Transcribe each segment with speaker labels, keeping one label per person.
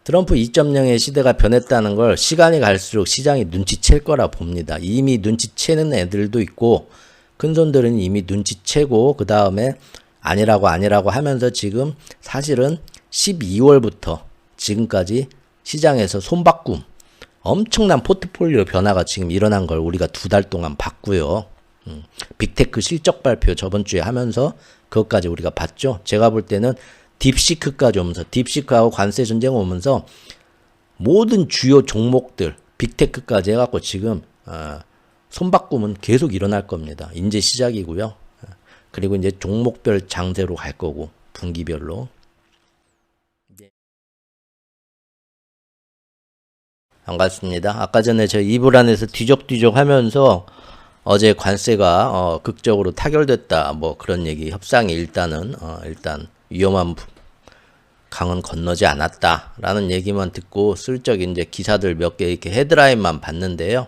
Speaker 1: 트럼프 2.0의 시대가 변했다는 걸 시간이 갈수록 시장이 눈치챌 거라 봅니다. 이미 눈치채는 애들도 있고 큰손들은 이미 눈치채고 그 다음에 아니라고 하면서 지금 사실은 12월부터 지금까지 시장에서 손바꿈 엄청난 포트폴리오 변화가 지금 일어난 걸 우리가 2달 동안 봤고요. 빅테크 실적 발표 저번 주에 하면서 그것까지 우리가 봤죠. 제가 볼 때는 딥시크까지 오면서 딥시크하고 관세 전쟁 오면서 모든 주요 종목들 빅테크까지 해갖고 지금 손바꿈은 계속 일어날 겁니다. 이제 시작이고요. 그리고 이제 종목별 장세로 갈 거고 분기별로. 반갑습니다. 아까 전에 저 이불안에서 뒤적뒤적 하면서 어제 관세가 극적으로 타결됐다 뭐 그런 얘기 협상이 일단 위험한 강은 건너지 않았다라는 얘기만 듣고 슬쩍 이제 기사들 몇 개 이렇게 헤드라인만 봤는데요.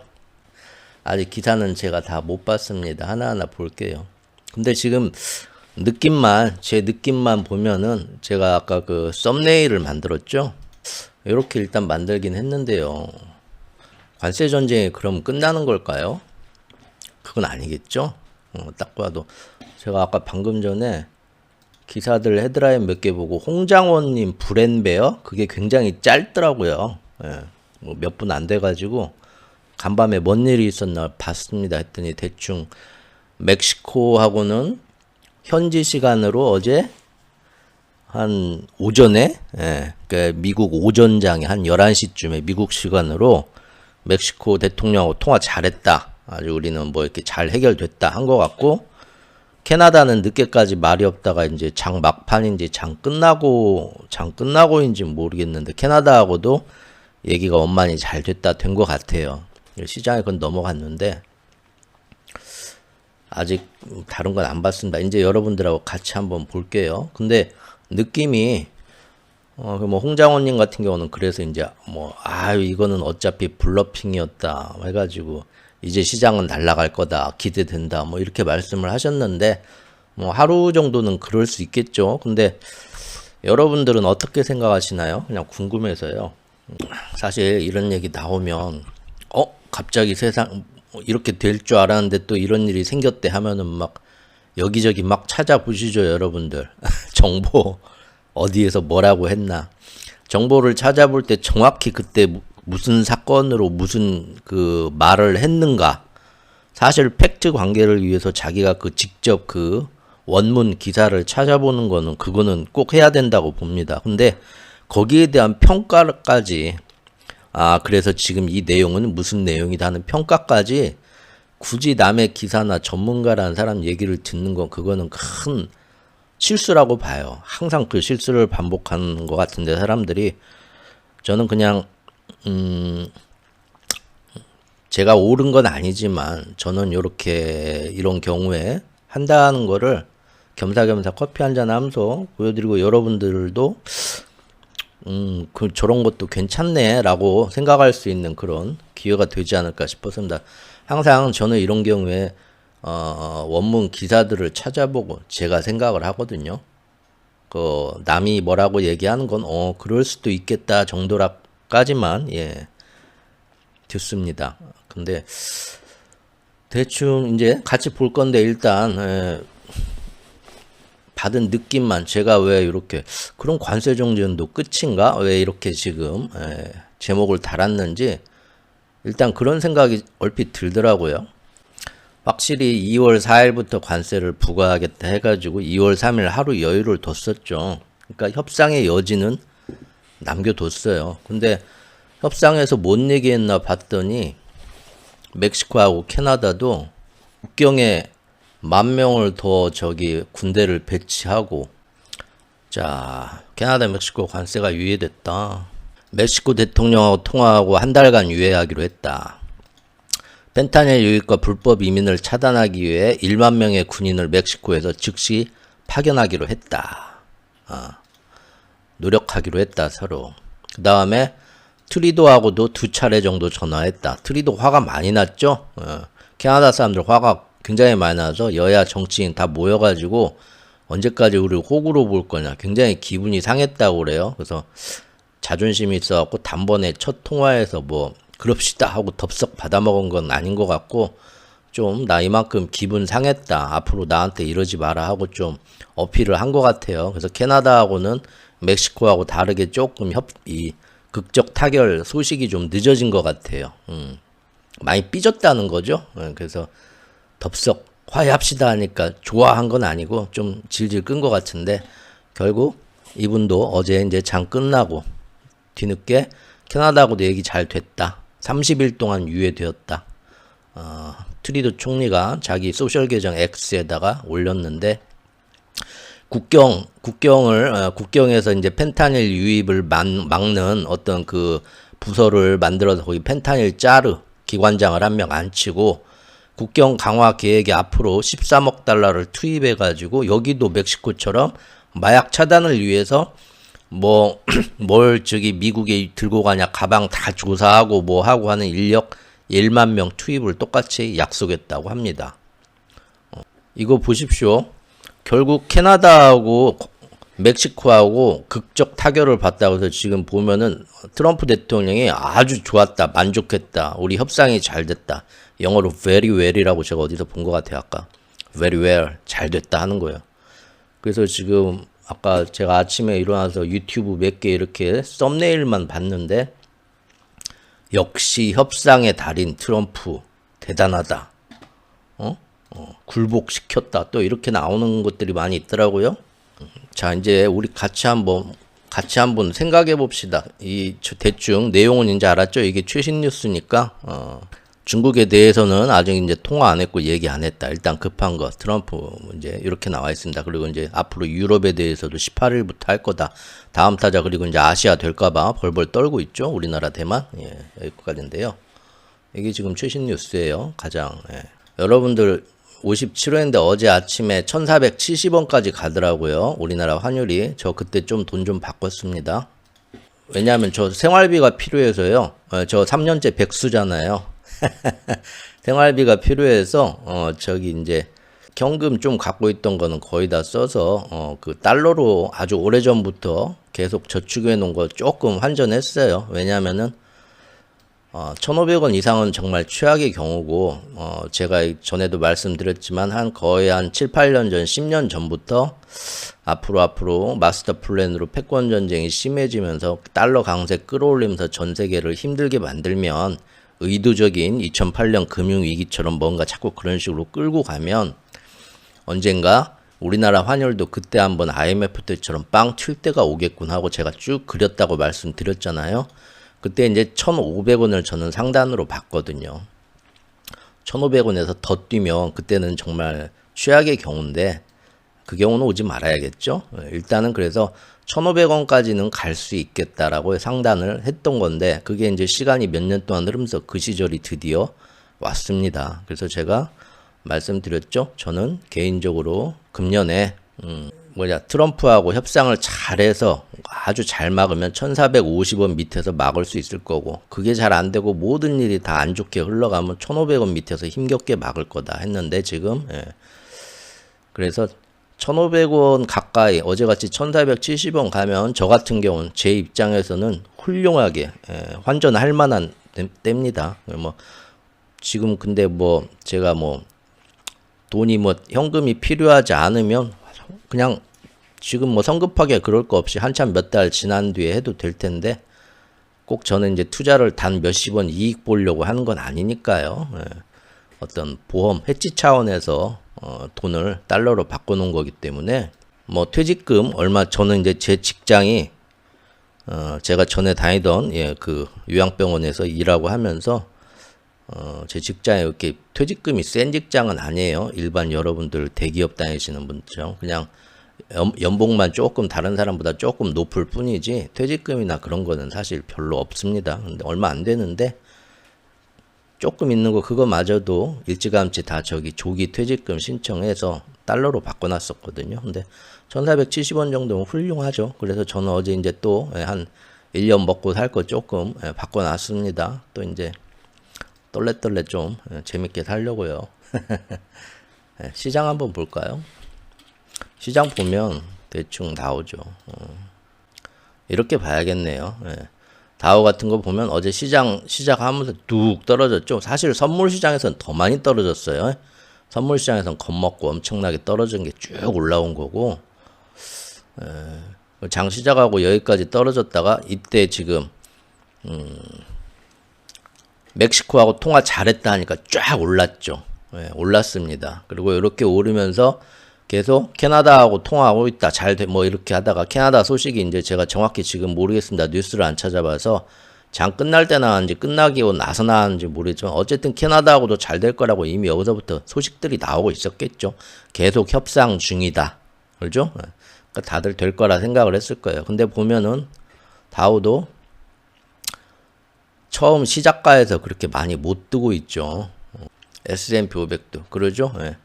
Speaker 1: 아직 기사는 제가 다 못 봤습니다. 하나하나 볼게요. 근데 지금 제 느낌만 보면은 제가 아까 그 썸네일을 만들었죠. 이렇게 일단 만들긴 했는데요. 관세 전쟁이 그럼 끝나는 걸까요? 그건 아니겠죠. 딱 봐도 제가 아까 방금 전에 기사들 헤드라인 몇 개 보고 홍장원님 브랜베어 그게 굉장히 짧더라고요. 예, 뭐 몇 분 안 돼가지고 간밤에 뭔 일이 있었나 봤습니다 했더니 대충 멕시코하고는 현지 시간으로 어제 한 오전에 그러니까 미국 오전장에 한 11시쯤에 미국 시간으로 멕시코 대통령하고 통화 잘했다. 아주 우리는 뭐 이렇게 잘 해결됐다 한 것 같고 캐나다는 늦게까지 말이 없다가 이제 장 막판인지 장 끝나고인지 모르겠는데 캐나다하고도 얘기가 원만히 잘 됐다 된 것 같아요. 시장에 그건 넘어갔는데 아직 다른 건 안 봤습니다. 이제 여러분들하고 같이 한번 볼게요. 근데 느낌이 뭐 홍장원님 같은 경우는 그래서 이제 이거는 어차피 블러핑이었다 해가지고 이제 시장은 날아갈 거다 기대된다 뭐 이렇게 말씀을 하셨는데 뭐 하루 정도는 그럴 수 있겠죠. 근데 여러분들은 어떻게 생각하시나요? 그냥 궁금해서요. 사실 이런 얘기 나오면 갑자기 세상 이렇게 될 줄 알았는데 또 이런 일이 생겼대 하면은 막 여기저기 막 찾아보시죠 여러분들. 정보 어디에서 뭐라고 했나 정보를 찾아볼 때 정확히 그때 무슨 사건으로 무슨 그 말을 했는가 사실 팩트 관계를 위해서 자기가 그 직접 그 원문 기사를 찾아보는 거는 그거는 꼭 해야 된다고 봅니다. 근데 거기에 대한 평가까지 그래서 지금 이 내용은 무슨 내용이다 하는 평가까지 굳이 남의 기사나 전문가라는 사람 얘기를 듣는 건 그거는 큰 실수라고 봐요. 항상 그 실수를 반복하는 것 같은데 사람들이 저는 그냥 제가 옳은 건 아니지만 저는 이런 경우에 한다는 거를 겸사겸사 커피 한잔 하면서 보여드리고 여러분들도 저런 것도 괜찮네 라고 생각할 수 있는 그런 기회가 되지 않을까 싶었습니다. 항상 저는 이런 경우에 원문 기사들을 찾아보고 제가 생각을 하거든요. 남이 뭐라고 얘기하는 건 그럴 수도 있겠다 정도라까지만 듣습니다. 근데 대충 이제 같이 볼 건데 일단 받은 느낌만 제가 왜 이렇게 그런 관세 정전도 끝인가? 왜 이렇게 지금 제목을 달았는지 일단 그런 생각이 얼핏 들더라고요. 확실히 2월 4일부터 관세를 부과하겠다 해가지고 2월 3일 하루 여유를 뒀었죠. 그러니까 협상의 여지는 남겨뒀어요. 근데 협상에서 뭔 얘기했나 봤더니 멕시코하고 캐나다도 국경에 10,000명을 더 군대를 배치하고 캐나다 멕시코 관세가 유예됐다. 멕시코 대통령하고 통화하고 한 달간 유예하기로 했다. 펜타닐 유입과 불법 이민을 차단하기 위해 10,000명의 군인을 멕시코에서 즉시 파견하기로 했다. 노력하기로 했다 서로. 그 다음에 트리도하고도 2차례 정도 전화했다. 트리도 화가 많이 났죠. 캐나다 사람들 화가 굉장히 많이 나서 여야 정치인 다 모여가지고 언제까지 우리를 호구로 볼 거냐 굉장히 기분이 상했다고 그래요. 그래서 자존심이 있어갖고 단번에 첫 통화에서 뭐 그럽시다 하고 덥석 받아먹은 건 아닌 것 같고 좀 나 이만큼 기분 상했다. 앞으로 나한테 이러지 마라 하고 좀 어필을 한 것 같아요. 그래서 캐나다하고는 멕시코하고 다르게 조금 이 극적 타결 소식이 좀 늦어진 것 같아요. 많이 삐졌다는 거죠. 그래서 덥석 화해합시다 하니까 좋아한 건 아니고 좀 질질 끈 것 같은데 결국 이분도 어제 이제 장 끝나고 뒤늦게 캐나다하고도 얘기 잘 됐다. 30일 동안 유예되었다. 트리도 총리가 자기 소셜 계정 X에다가 올렸는데 국경에서 이제 펜타닐 유입을 막는 어떤 그 부서를 만들어서 거기 펜타닐 짜르 기관장을 한 명 앉히고 국경 강화 계획에 앞으로 13억 달러를 투입해 가지고 여기도 멕시코처럼 마약 차단을 위해서 뭘 저기 미국에 들고 가냐 가방 다 조사하고 뭐 하고 하는 인력 1만 명 투입을 똑같이 약속했다고 합니다. 이거 보십시오. 결국 캐나다하고 멕시코하고 극적 타결을 봤다고 해서 지금 보면은 트럼프 대통령이 아주 좋았다, 만족했다, 우리 협상이 잘 됐다. 영어로 very well이라고 제가 어디서 본 것 같아요. 아까 very well 잘 됐다 하는 거예요. 그래서 지금 아까 제가 아침에 일어나서 유튜브 몇 개 이렇게 썸네일만 봤는데 역시 협상의 달인 트럼프 대단하다. 굴복시켰다. 또 이렇게 나오는 것들이 많이 있더라고요. 자, 이제 우리 같이 한번 생각해 봅시다. 대충 내용은 이제 알았죠? 이게 최신 뉴스니까, 중국에 대해서는 아직 이제 통화 안 했고 얘기 안 했다. 일단 급한 거. 트럼프 이제 이렇게 나와 있습니다. 그리고 이제 앞으로 유럽에 대해서도 18일부터 할 거다. 다음 타자 그리고 이제 아시아 될까봐 벌벌 떨고 있죠. 우리나라 대만. 예, 여기까지인데요. 이게 지금 최신 뉴스예요. 가장. 예. 여러분들 57호인데 어제 아침에 1470원까지 가더라고요. 우리나라 환율이. 저 그때 좀 돈 좀 바꿨습니다. 왜냐하면 저 생활비가 필요해서요. 저 3년째 백수잖아요. 생활비가 필요해서 저기 이제 현금 좀 갖고 있던 거는 거의 다 써서 그 달러로 아주 오래전부터 계속 저축해 놓은 거 조금 환전했어요. 왜냐하면은 1,500원 이상은 정말 최악의 경우고 제가 전에도 말씀드렸지만 거의 한 7, 8년 전, 10년 전부터 앞으로 마스터 플랜으로 패권 전쟁이 심해지면서 달러 강세 끌어올리면서 전 세계를 힘들게 만들면 의도적인 2008년 금융위기처럼 뭔가 자꾸 그런 식으로 끌고 가면 언젠가 우리나라 환율도 그때 한번 IMF 때처럼 빵 튈 때가 오겠군 하고 제가 쭉 그렸다고 말씀드렸잖아요. 그때 이제 1,500원을 저는 상단으로 봤거든요. 1,500원에서 더 뛰면 그때는 정말 최악의 경우인데 그 경우는 오지 말아야겠죠. 일단은 그래서 1,500원까지는 갈 수 있겠다라고 상단을 했던 건데 그게 이제 시간이 몇 년 동안 흐르면서 그 시절이 드디어 왔습니다. 그래서 제가 말씀드렸죠. 저는 개인적으로 금년에 트럼프하고 협상을 잘해서 아주 잘 막으면 1,450원 밑에서 막을 수 있을 거고 그게 잘 안 되고 모든 일이 다 안 좋게 흘러가면 1,500원 밑에서 힘겹게 막을 거다 했는데 지금 그래서 1,500원 가까이 어제같이 1,470원 가면 저 같은 경우는 제 입장에서는 훌륭하게 환전할 만한 때입니다. 지금 근데 제가 돈이 현금이 필요하지 않으면 그냥 지금 성급하게 그럴 거 없이 한참 몇 달 지난 뒤에 해도 될 텐데 꼭 저는 이제 투자를 단 몇십 원 이익 보려고 하는 건 아니니까요. 어떤 보험 해지 차원에서 돈을 달러로 바꿔놓은 거기 때문에 퇴직금 얼마 저는 이제 제 직장이 제가 전에 다니던 그 요양병원에서 일하고 하면서 제 직장에 이렇게 퇴직금이 센 직장은 아니에요. 일반 여러분들 대기업 다니시는 분처럼 그냥 연봉만 조금 다른 사람보다 조금 높을 뿐이지 퇴직금이나 그런 거는 사실 별로 없습니다. 근데 얼마 안 되는데 조금 있는 거 그거마저도 일찌감치 다 조기 퇴직금 신청해서 달러로 바꿔놨었거든요. 근데 1,470원 정도면 훌륭하죠. 그래서 저는 어제 이제 또 한 1년 먹고 살 거 조금 바꿔놨습니다. 또 이제 떨레떨레 좀 재밌게 살려고요. 시장 한번 볼까요? 시장 보면 대충 나오죠. 이렇게 봐야겠네요. 예. 다우 같은 거 보면 어제 시작하면서 뚝 떨어졌죠. 사실 선물 시장에서는 더 많이 떨어졌어요. 선물 시장에서는 겁먹고 엄청나게 떨어진 게 쭉 올라온 거고, 장 시작하고 여기까지 떨어졌다가 이때 지금 멕시코하고 통화 잘했다 하니까 쫙 올랐죠. 예, 올랐습니다. 그리고 이렇게 오르면서 계속 캐나다하고 통화하고 있다. 뭐 이렇게 하다가 캐나다 소식이 이제 제가 정확히 지금 모르겠습니다. 뉴스를 안 찾아봐서 장 끝날 때 나왔는지 끝나고 나서 나왔는지 모르겠지만 어쨌든 캐나다하고도 잘 될 거라고 이미 여기서부터 소식들이 나오고 있었겠죠. 계속 협상 중이다. 그렇죠? 그러니까 다들 될 거라 생각을 했을 거예요. 근데 보면은 다우도 처음 시작가에서 그렇게 많이 못 뜨고 있죠. S&P 500도 그러죠. 예.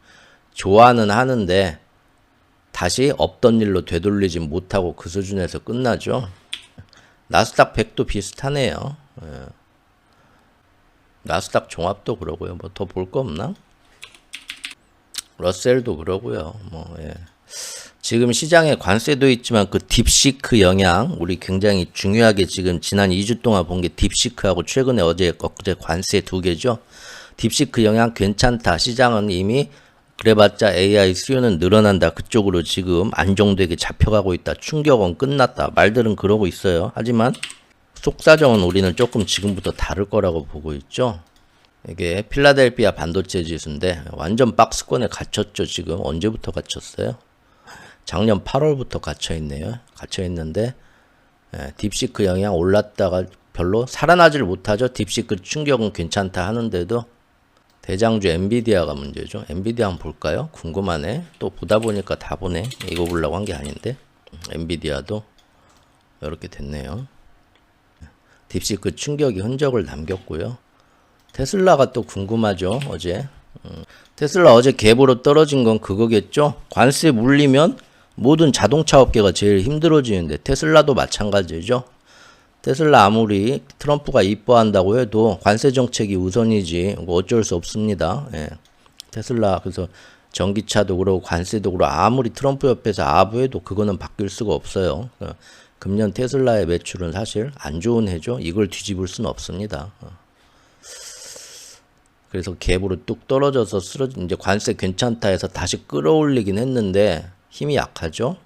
Speaker 1: 좋아는 하는데 다시 없던 일로 되돌리지 못하고 그 수준에서 끝나죠. 나스닥 100도 비슷하네요. 예. 나스닥 종합도 그러고요. 뭐 더 볼 거 없나? 러셀도 그러고요. 뭐 예. 지금 시장에 관세도 있지만 그 딥시크 영향 우리 굉장히 중요하게 지금 지난 2주 동안 본 게 딥시크하고 최근에 어제 관세 두 개죠. 딥시크 영향 괜찮다. 시장은 이미 그래봤자 AI 수요는 늘어난다. 그쪽으로 지금 안정되게 잡혀가고 있다. 충격은 끝났다. 말들은 그러고 있어요. 하지만 속사정은 우리는 조금 지금부터 다를 거라고 보고 있죠. 이게 필라델피아 반도체 지수인데 완전 박스권에 갇혔죠. 지금 언제부터 갇혔어요? 작년 8월부터 갇혀있네요. 갇혀있는데 딥시크 영향 올랐다가 별로 살아나질 못하죠. 딥시크 충격은 괜찮다 하는데도 대장주 엔비디아가 문제죠. 엔비디아 한번 볼까요? 궁금하네. 또 보다 보니까 다 보네. 이거 보려고 한 게 아닌데. 엔비디아도 이렇게 됐네요. 딥시크 충격이 흔적을 남겼고요. 테슬라가 또 궁금하죠. 어제. 테슬라 어제 갭으로 떨어진 건 그거겠죠. 관세 물리면 모든 자동차 업계가 제일 힘들어지는데 테슬라도 마찬가지죠. 테슬라 아무리 트럼프가 이뻐한다고 해도 관세 정책이 우선이지 어쩔 수 없습니다. 예. 테슬라 그래서 전기차도 그렇고 관세도 그렇고 아무리 트럼프 옆에서 아부해도 그거는 바뀔 수가 없어요. 금년 테슬라의 매출은 사실 안 좋은 해죠. 이걸 뒤집을 수는 없습니다. 그래서 갭으로 뚝 떨어져서 쓰러진 이제 관세 괜찮다 해서 다시 끌어올리긴 했는데 힘이 약하죠.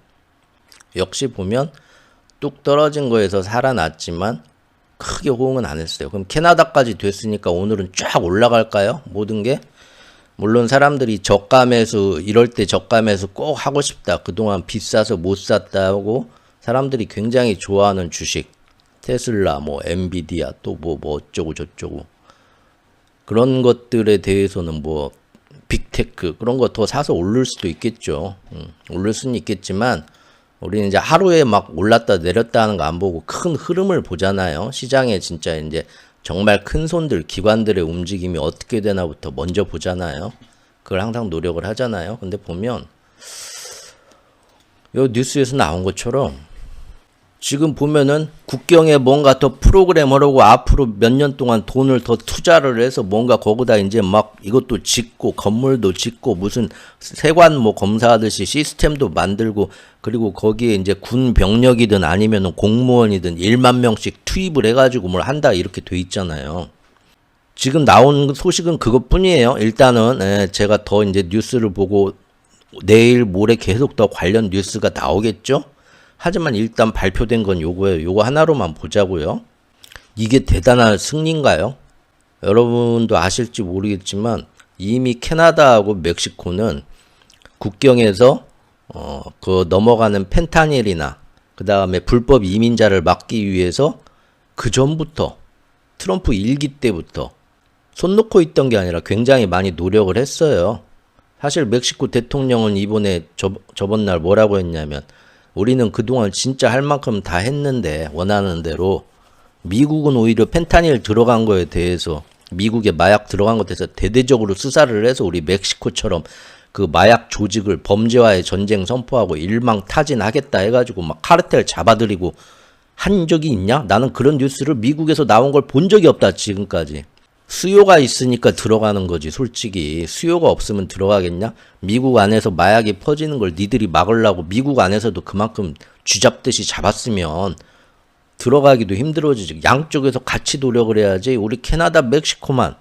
Speaker 1: 역시 보면 뚝 떨어진 거에서 살아났지만 크게 호응은 안 했어요. 그럼 캐나다까지 됐으니까 오늘은 쫙 올라갈까요? 모든 게 물론 사람들이 저가 매수 이럴 때 저가 매수 꼭 하고 싶다. 그동안 비싸서 못 샀다 하고 사람들이 굉장히 좋아하는 주식 테슬라 뭐 엔비디아 또 뭐 어쩌고 저쩌고 그런 것들에 대해서는 뭐 빅테크 그런 거 더 사서 오를 수도 있겠죠. 오를 수는 있겠지만 우리는 이제 하루에 막 올랐다 내렸다 하는 거 안 보고 큰 흐름을 보잖아요. 시장에 진짜 이제 정말 큰 손들, 기관들의 움직임이 어떻게 되나부터 먼저 보잖아요. 그걸 항상 노력을 하잖아요. 근데 보면 요 뉴스에서 나온 것처럼 지금 보면은 국경에 뭔가 더 프로그램 하려고 앞으로 몇 년 동안 돈을 더 투자를 해서 뭔가 거기다 이제 막 이것도 짓고 건물도 짓고 무슨 세관 뭐 검사하듯이 시스템도 만들고 그리고 거기에 이제 군 병력이든 아니면은 공무원이든 1만 명씩 투입을 해가지고 뭘 한다 이렇게 돼 있잖아요. 지금 나온 소식은 그것뿐이에요. 일단은 제가 더 이제 뉴스를 보고 내일 모레 계속 더 관련 뉴스가 나오겠죠. 하지만 일단 발표된 건 요거예요. 요거 하나로만 보자고요. 이게 대단한 승리인가요? 여러분도 아실지 모르겠지만 이미 캐나다하고 멕시코는 국경에서 그 넘어가는 펜타닐이나 그 다음에 불법 이민자를 막기 위해서 그 전부터 트럼프 일기 때부터 손 놓고 있던 게 아니라 굉장히 많이 노력을 했어요. 사실 멕시코 대통령은 이번에 저번 날 뭐라고 했냐면 우리는 그동안 진짜 할 만큼 다 했는데 원하는 대로 미국은 오히려 펜타닐 들어간 거에 대해서 미국에 마약 들어간 것에 대해서 대대적으로 수사를 해서 우리 멕시코처럼 그 마약 조직을 범죄와의 전쟁 선포하고 일망타진하겠다 해가지고 막 카르텔 잡아들이고 한 적이 있냐? 나는 그런 뉴스를 미국에서 나온 걸 본 적이 없다 지금까지. 수요가 있으니까 들어가는 거지 솔직히. 수요가 없으면 들어가겠냐? 미국 안에서 마약이 퍼지는 걸 니들이 막으려고 미국 안에서도 그만큼 쥐잡듯이 잡았으면 들어가기도 힘들어지지. 양쪽에서 같이 노력을 해야지. 우리 캐나다, 멕시코만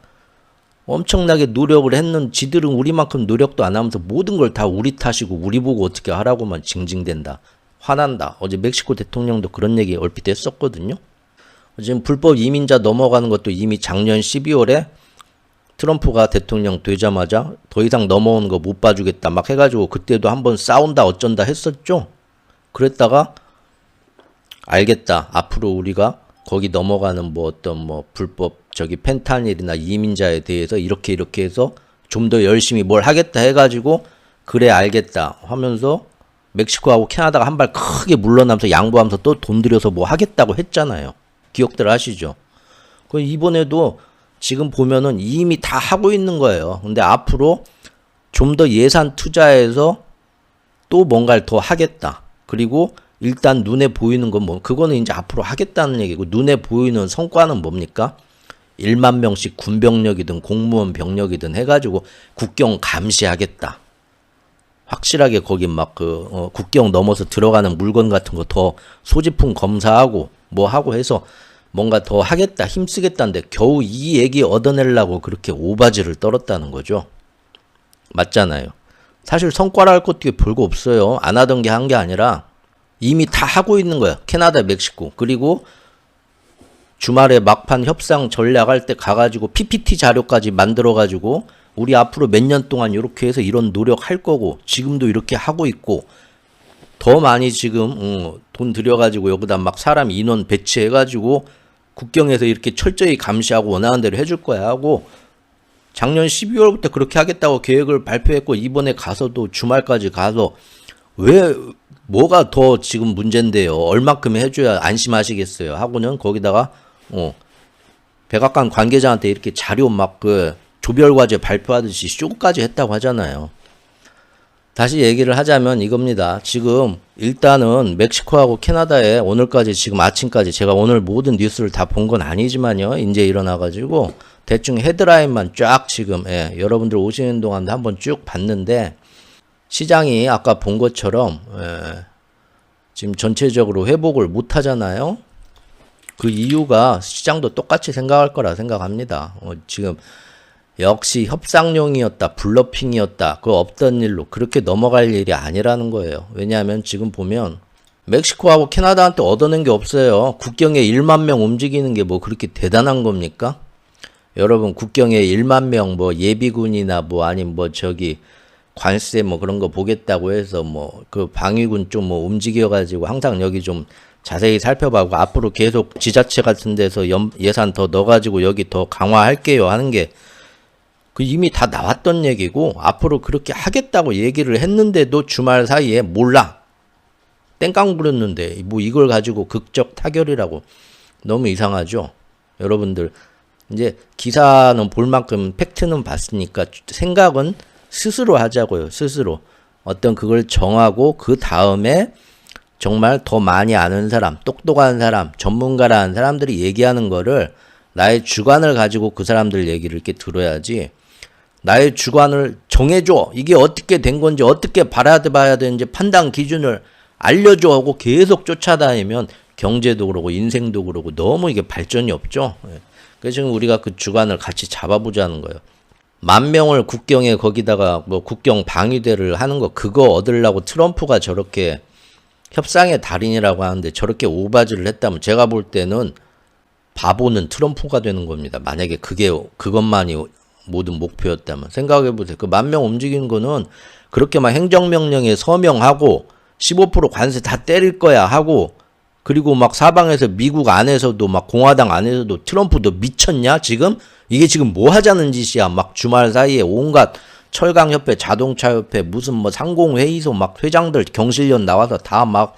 Speaker 1: 엄청나게 노력을 했는 지들은 우리만큼 노력도 안 하면서 모든 걸 다 우리 탓이고 우리 보고 어떻게 하라고만 징징댄다. 화난다. 어제 멕시코 대통령도 그런 얘기 얼핏 했었거든요. 지금 불법 이민자 넘어가는 것도 이미 작년 12월에 트럼프가 대통령 되자마자 더 이상 넘어오는 거 못 봐주겠다 막 해가지고 그때도 한번 싸운다 어쩐다 했었죠. 그랬다가 알겠다. 앞으로 우리가 거기 넘어가는 뭐 어떤 뭐 불법 저기 펜타닐이나 이민자에 대해서 이렇게 해서 좀 더 열심히 뭘 하겠다 해가지고 그래 알겠다 하면서 멕시코하고 캐나다가 한 발 크게 물러나면서 양보하면서 또 돈 들여서 뭐 하겠다고 했잖아요. 기억들 하시죠? 그 이번에도 지금 보면은 이미 다 하고 있는 거예요. 근데 앞으로 좀 더 예산 투자해서 또 뭔가를 더 하겠다. 그리고 일단 눈에 보이는 건 뭐 그거는 이제 앞으로 하겠다는 얘기고 눈에 보이는 성과는 뭡니까? 1만 명씩 군병력이든 공무원 병력이든 해가지고 국경 감시하겠다. 확실하게 거기 막 국경 넘어서 들어가는 물건 같은 거 더 소지품 검사하고 뭐 하고 해서 뭔가 더 하겠다 힘쓰겠다는데 겨우 이 얘기 얻어내려고 그렇게 오바지를 떨었다는 거죠. 맞잖아요. 사실 성과랄 것도 별거 없어요. 안 하던 게 한 게 아니라 이미 다 하고 있는 거야. 캐나다, 멕시코. 그리고 주말에 막판 협상 전략할 때 가가지고 PPT 자료까지 만들어가지고 우리 앞으로 몇 년 동안 이렇게 해서 이런 노력할 거고 지금도 이렇게 하고 있고 더 많이 지금 돈 들여가지고 여기다 막 사람 인원 배치해가지고 국경에서 이렇게 철저히 감시하고 원하는 대로 해줄 거야 하고 작년 12월부터 그렇게 하겠다고 계획을 발표했고 이번에 가서도 주말까지 가서 왜 뭐가 더 지금 문제인데요. 얼마큼 해줘야 안심하시겠어요. 하고는 거기다가 백악관 관계자한테 이렇게 자료 막 그 조별과제 발표하듯이 쇼까지 했다고 하잖아요. 다시 얘기를 하자면 이겁니다. 지금 일단은 멕시코하고 캐나다에 오늘까지 지금 아침까지 제가 오늘 모든 뉴스를 다 본 건 아니지만요. 이제 일어나가지고 대충 헤드라인만 쫙 지금 여러분들 오시는 동안 한번 쭉 봤는데 시장이 아까 본 것처럼 지금 전체적으로 회복을 못 하잖아요. 그 이유가 시장도 똑같이 생각할 거라 생각합니다. 지금 역시 협상용이었다, 블러핑이었다, 그거 없던 일로 그렇게 넘어갈 일이 아니라는 거예요. 왜냐하면 지금 보면 멕시코하고 캐나다한테 얻어낸 게 없어요. 국경에 1만 명 움직이는 게 뭐 그렇게 대단한 겁니까? 여러분 국경에 1만 명 뭐 예비군이나 뭐 아니면 뭐 저기 관세 뭐 그런 거 보겠다고 해서 뭐 그 방위군 좀 뭐 움직여가지고 항상 여기 좀 자세히 살펴봐고 앞으로 계속 지자체 같은 데서 예산 더 넣어가지고 여기 더 강화할게요 하는 게 그 이미 다 나왔던 얘기고 앞으로 그렇게 하겠다고 얘기를 했는데도 주말 사이에 몰라. 땡깡 부렸는데 뭐 이걸 가지고 극적 타결이라고 너무 이상하죠. 여러분들 이제 기사는 볼 만큼 팩트는 봤으니까 생각은 스스로 하자고요. 스스로. 어떤 그걸 정하고 그 다음에 정말 더 많이 아는 사람, 똑똑한 사람, 전문가라는 사람들이 얘기하는 거를 나의 주관을 가지고 그 사람들 얘기를 이렇게 들어야지 나의 주관을 정해줘. 이게 어떻게 된 건지 어떻게 바라봐야 되는지 판단 기준을 알려줘 하고 계속 쫓아다니면 경제도 그러고 인생도 그러고 너무 이게 발전이 없죠. 그래서 지금 우리가 그 주관을 같이 잡아보자는 거예요. 10,000명을 국경에 거기다가 뭐 국경 방위대를 하는 거 그거 얻으려고 트럼프가 저렇게 협상의 달인이라고 하는데 저렇게 오바지를 했다면 제가 볼 때는 바보는 트럼프가 되는 겁니다. 만약에 그것만이 모든 목표였다면 생각해보세요. 그 10,000명 움직이는 거는 그렇게 막 행정명령에 서명하고 15% 관세 다 때릴 거야 하고 그리고 막 사방에서 미국 안에서도 막 공화당 안에서도 트럼프 너 미쳤냐 지금? 이게 지금 뭐 하자는 짓이야. 막 주말 사이에 온갖 철강협회, 자동차협회, 무슨 뭐 상공회의소 막 회장들 경실련 나와서 다 막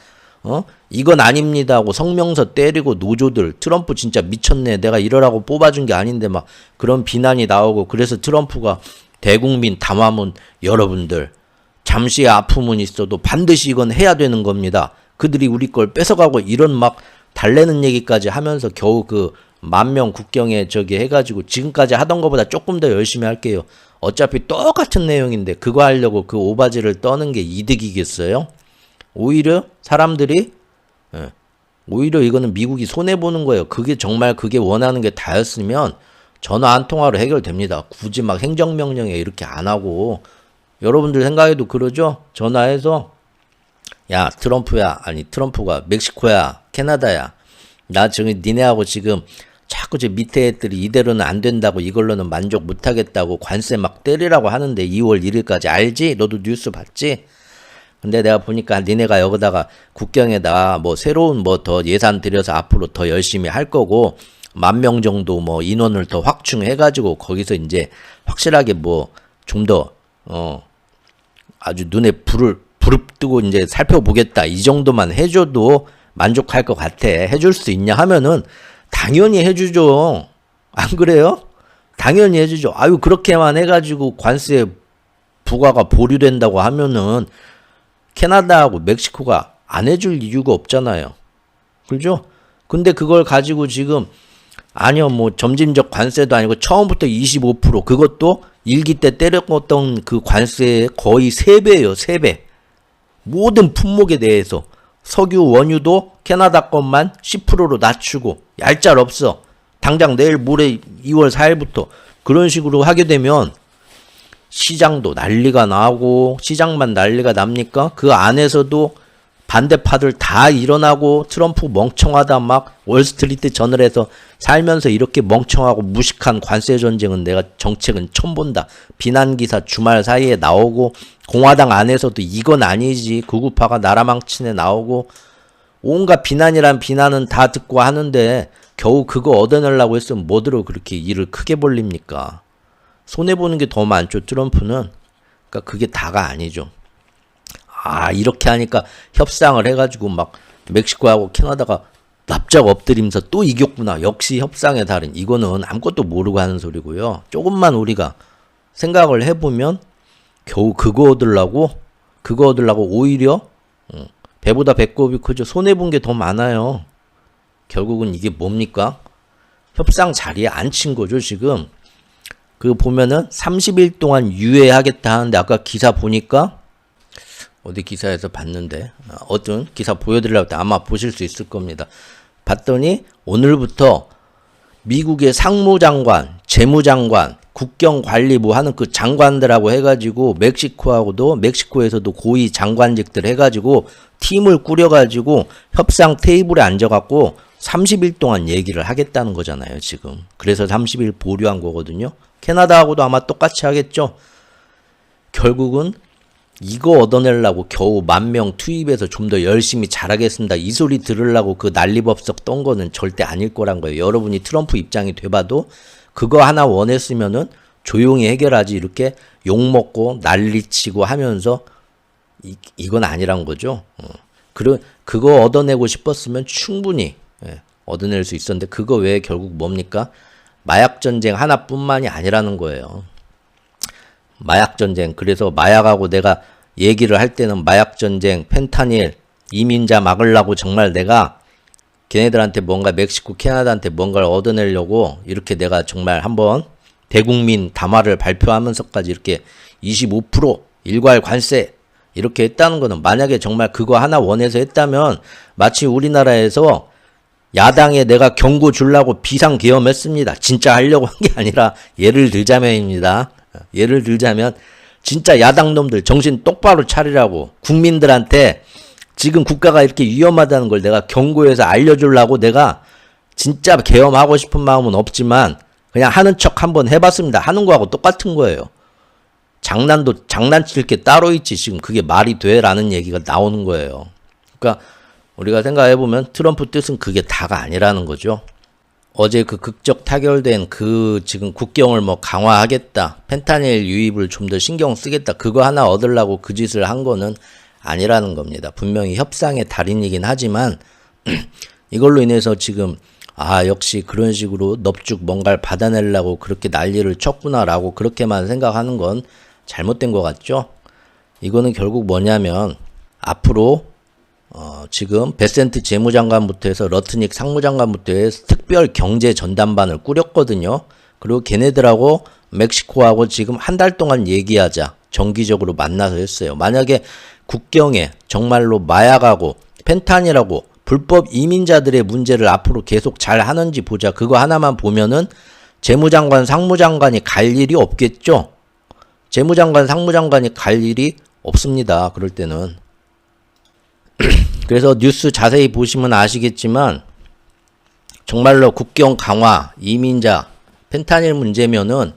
Speaker 1: 이건 아닙니다 하고 성명서 때리고 노조들 트럼프 진짜 미쳤네. 내가 이러라고 뽑아준 게 아닌데 막 그런 비난이 나오고 그래서 트럼프가 대국민 담화문 여러분들 잠시의 아픔은 있어도 반드시 이건 해야 되는 겁니다. 그들이 우리 걸 뺏어가고 이런 막 달래는 얘기까지 하면서 겨우 그 10,000명 국경에 저기 해가지고 지금까지 하던 것보다 조금 더 열심히 할게요. 어차피 똑같은 내용인데 그거 하려고 그 오바지를 떠는 게 이득이겠어요? 오히려 사람들이 오히려 이거는 미국이 손해보는 거예요. 그게 정말 그게 원하는 게 다였으면 전화 한 통화로 해결됩니다. 굳이 막 행정명령에 이렇게 안 하고 여러분들 생각해도 그러죠? 전화해서 야 트럼프야 아니 트럼프가 멕시코야 캐나다야 나 지금 니네하고 지금 자꾸 저 밑에 애들이 이대로는 안 된다고 이걸로는 만족 못 하겠다고 관세 막 때리라고 하는데 2월 1일까지 알지? 너도 뉴스 봤지? 근데 내가 보니까 니네가 여기다가 국경에다 뭐 새로운 뭐 더 예산 들여서 앞으로 더 열심히 할 거고 10,000명 정도 뭐 인원을 더 확충해가지고 거기서 이제 확실하게 뭐 좀 더 아주 눈에 불을 뜨고 이제 살펴보겠다 이 정도만 해줘도 만족할 것 같아. 해줄 수 있냐 하면은 당연히 해주죠. 안 그래요? 당연히 해주죠. 아유 그렇게만 해가지고 관세 부과가 보류된다고 하면은 캐나다하고 멕시코가 안 해줄 이유가 없잖아요. 그죠? 근데 그걸 가지고 지금 아니요 뭐 점진적 관세도 아니고 처음부터 25% 그것도 일기 때 때렸던 그 관세의 거의 3배예요. 3배. 모든 품목에 대해서 석유 원유도 캐나다 것만 10%로 낮추고 얄짤 없어. 당장 내일 모레 2월 4일부터 그런 식으로 하게 되면 시장도 난리가 나고 시장만 난리가 납니까? 그 안에서도 반대파들 다 일어나고 트럼프 멍청하다 막 월스트리트 저널에서 살면서 이렇게 멍청하고 무식한 관세 전쟁은 내가 정책은 처음 본다. 비난 기사 주말 사이에 나오고 공화당 안에서도 이건 아니지 극우파가 나라 망치네 나오고 온갖 비난이란 비난은 다 듣고 하는데 겨우 그거 얻어내려고 했으면 뭐들어 그렇게 일을 크게 벌립니까? 손해보는 게 더 많죠 트럼프는. 그러니까 그게 다가 아니죠. 아 이렇게 하니까 협상을 해가지고 막 멕시코하고 캐나다가 납작 엎드리면서 또 이겼구나. 역시 협상의 달인. 이거는 아무것도 모르고 하는 소리고요. 조금만 우리가 생각을 해보면 겨우 그거 얻으려고 오히려 배보다 배꼽이 크죠. 손해본 게 더 많아요. 결국은 이게 뭡니까? 협상 자리에 앉힌 거죠 지금. 그 보면은 30일 동안 유예하겠다 하는데 아까 기사 보니까 어디 기사에서 봤는데 어떤 기사 보여드리려고 때 아마 보실 수 있을 겁니다. 봤더니 오늘부터 미국의 상무장관, 재무장관, 국경관리부 하는 그 장관들하고 해가지고 멕시코에서도 고위 장관직들 해가지고 팀을 꾸려가지고 협상 테이블에 앉아갖고 30일 동안 얘기를 하겠다는 거잖아요 지금. 그래서 30일 보류한 거거든요. 캐나다하고도 아마 똑같이 하겠죠. 결국은 이거 얻어내려고 겨우 10,000명 투입해서 좀 더 열심히 잘하겠습니다. 이 소리 들으려고 그 난리법석 떤 거는 절대 아닐 거란 거예요. 여러분이 트럼프 입장이 돼봐도 그거 하나 원했으면은 조용히 해결하지 이렇게 욕먹고 난리치고 하면서 이건 아니란 거죠. 그거 얻어내고 싶었으면 충분히 얻어낼 수 있었는데 그거 외에 결국 뭡니까? 마약전쟁 하나뿐만이 아니라는 거예요. 마약전쟁. 그래서 마약하고 내가 얘기를 할 때는 마약전쟁, 펜타닐, 이민자 막으려고 정말 내가 걔네들한테 뭔가 멕시코, 캐나다한테 뭔가를 얻어내려고 이렇게 내가 정말 한번 대국민 담화를 발표하면서까지 이렇게 25% 일괄 관세 이렇게 했다는 거는 만약에 정말 그거 하나 원해서 했다면 마치 우리나라에서 야당에 내가 경고 주려고 비상계엄했습니다. 진짜 하려고 한 게 아니라 예를 들자면입니다. 예를 들자면 진짜 야당 놈들 정신 똑바로 차리라고 국민들한테 지금 국가가 이렇게 위험하다는 걸 내가 경고해서 알려주려고 내가 진짜 계엄하고 싶은 마음은 없지만 그냥 하는 척 한번 해봤습니다. 하는 거하고 똑같은 거예요. 장난칠 게 따로 있지 지금 그게 말이 돼? 라는 얘기가 나오는 거예요. 그러니까 우리가 생각해보면 트럼프 뜻은 그게 다가 아니라는 거죠. 어제 그 극적 타결된 그 지금 국경을 뭐 강화하겠다. 펜타닐 유입을 좀 더 신경 쓰겠다. 그거 하나 얻으려고 그 짓을 한 거는 아니라는 겁니다. 분명히 협상의 달인이긴 하지만 이걸로 인해서 지금 역시 그런 식으로 넙죽 뭔가를 받아내려고 그렇게 난리를 쳤구나라고 그렇게만 생각하는 건 잘못된 것 같죠. 이거는 결국 뭐냐면 앞으로 지금 베센트 재무장관부터 해서 러트닉 상무장관부터 해서 특별 경제 전담반을 꾸렸거든요. 그리고 걔네들하고 멕시코하고 지금 한 달 동안 얘기하자 정기적으로 만나서 했어요. 만약에 국경에 정말로 마약하고 펜타닐하고 불법 이민자들의 문제를 앞으로 계속 잘 하는지 보자. 그거 하나만 보면은 재무장관, 상무장관이 갈 일이 없겠죠? 재무장관, 상무장관이 갈 일이 없습니다. 그럴 때는. 그래서 뉴스 자세히 보시면 아시겠지만 정말로 국경 강화, 이민자, 펜타닐 문제면은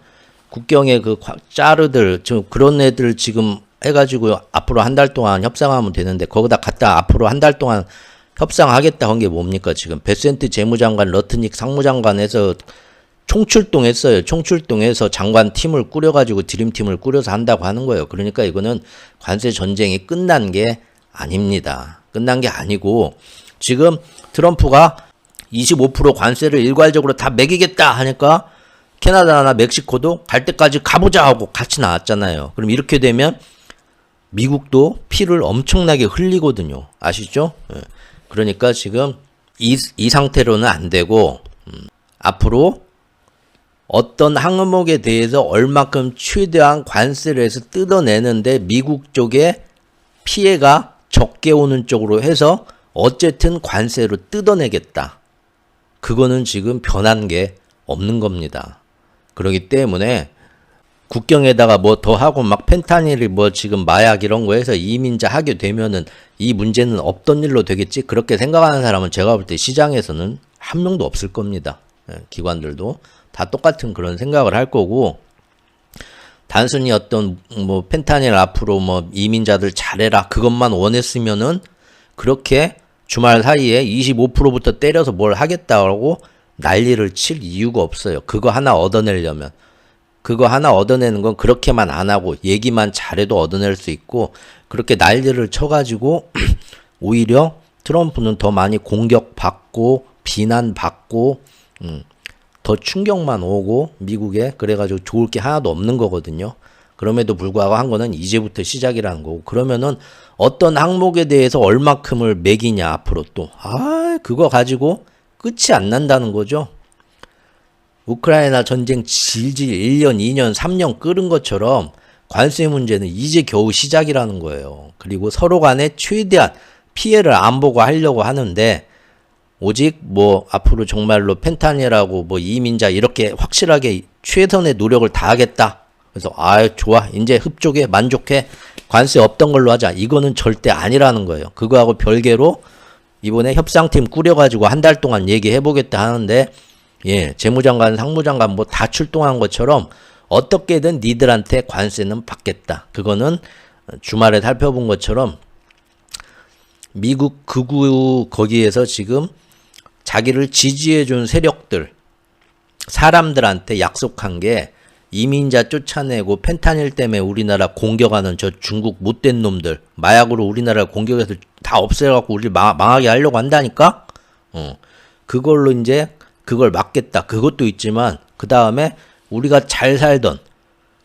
Speaker 1: 국경에 그 짜르들, 그런 애들 지금 해가지고 앞으로 한 달 동안 협상하면 되는데 거기다 갖다 앞으로 한 달 동안 협상하겠다 한 게 뭡니까? 지금 베센트 재무장관, 러트닉 상무장관에서 총출동했어요. 총출동해서 장관 팀을 꾸려가지고 드림팀을 꾸려서 한다고 하는 거예요. 그러니까 이거는 관세 전쟁이 끝난 게 아닙니다. 끝난 게 아니고 지금 트럼프가 25% 관세를 일괄적으로 다 매기겠다 하니까 캐나다나 멕시코도 갈 때까지 가보자 하고 같이 나왔잖아요. 그럼 이렇게 되면 미국도 피를 엄청나게 흘리거든요. 아시죠? 그러니까 지금 이 상태로는 안 되고 앞으로 어떤 항목에 대해서 얼마큼 최대한 관세를 해서 뜯어내는데 미국 쪽에 피해가 적게 오는 쪽으로 해서 어쨌든 관세로 뜯어내겠다. 그거는 지금 변한 게 없는 겁니다. 그렇기 때문에 국경에다가 뭐 더 하고 막 펜타닐이 뭐 지금 마약 이런 거 해서 이민자 하게 되면은 이 문제는 없던 일로 되겠지. 그렇게 생각하는 사람은 제가 볼 때 시장에서는 한 명도 없을 겁니다. 기관들도 다 똑같은 그런 생각을 할 거고 단순히 어떤 뭐 펜타닐 앞으로 뭐 이민자들 잘해라 그것만 원했으면은 그렇게 주말 사이에 25%부터 때려서 뭘 하겠다고 난리를 칠 이유가 없어요. 그거 하나 얻어내려면. 그거 하나 얻어내는 건 그렇게만 안 하고 얘기만 잘해도 얻어낼 수 있고 그렇게 난리를 쳐가지고 오히려 트럼프는 더 많이 공격받고 비난받고 더 충격만 오고 미국에 그래가지고 좋을 게 하나도 없는 거거든요. 그럼에도 불구하고 한 거는 이제부터 시작이라는 거고 그러면은 어떤 항목에 대해서 얼마큼을 매기냐 앞으로 또 그거 가지고 끝이 안 난다는 거죠. 우크라이나 전쟁 질질 1년, 2년, 3년 끓은 것처럼 관세 문제는 이제 겨우 시작이라는 거예요. 그리고 서로 간에 최대한 피해를 안 보고 하려고 하는데 오직 뭐 앞으로 정말로 펜타닐하고 뭐 이민자 이렇게 확실하게 최선의 노력을 다하겠다. 그래서 좋아 이제 흡족해 만족해 관세 없던 걸로 하자. 이거는 절대 아니라는 거예요. 그거하고 별개로 이번에 협상팀 꾸려가지고 한 달 동안 얘기해보겠다 하는데 재무장관, 상무장관 뭐 다 출동한 것처럼 어떻게든 니들한테 관세는 받겠다. 그거는 주말에 살펴본 것처럼 미국 극우 거기에서 지금 자기를 지지해준 세력들, 사람들한테 약속한 게 이민자 쫓아내고 펜타닐 때문에 우리나라 공격하는 저 중국 못된 놈들, 마약으로 우리나라를 공격해서 다 없애갖고 우리 망하게 하려고 한다니까? 그걸로 이제 그걸 막겠다. 그것도 있지만 그 다음에 우리가 잘 살던